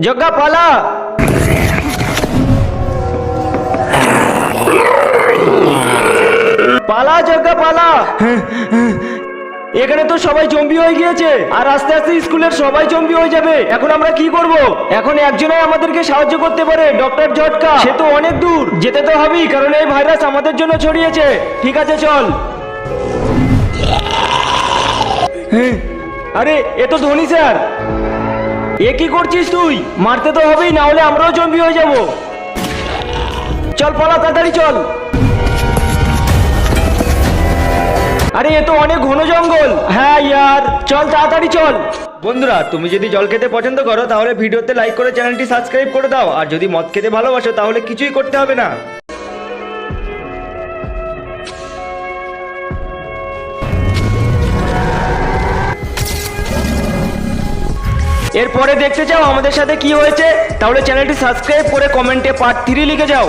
যজ্ঞা পালা। পালা যজ্ঞা পালা। এখানে তো সবাই জম্বি হয়ে গিয়েছে, আর আস্তে আস্তে স্কুলের সবাই জম্বি হয়ে যাবে। এখন আমরা কি করব? এখন একজনই আমাদেরকে সাহায্য করতে পারে, ডক্টর ঝটকা। সে তো অনেক দূর, যেতে তো হবেই, কারণ এই ভাইরাস আমাদের জন্য ছড়িয়েছে। ঠিক আছে চল। আরে এ তো ধোনি স্যার। এ কি করছিস তুই? মারতে তো হবেই, না হলে আমরাও জম্বি হয়ে যাব। চল পালা, তাড়াতাড়ি চল। আরে এ তো অনেক ঘন জঙ্গল। হ্যাঁ ইয়ার, চল তাড়াতাড়ি চল। বন্ধুরা, তুমি যদি জল খেতে পছন্দ করো তাহলে ভিডিওতে লাইক করে চ্যানেলটি সাবস্ক্রাইব করে দাও, আর যদি মদ খেতে ভালোবাসো তাহলে কিছুই করতে হবে না। এরপরে দেখতে চাও আমাদের সাথে কি হয়েছে? তাহলে চ্যানেলটি সাবস্ক্রাইব করে কমেন্টে পার্ট 3 লিখে যাও।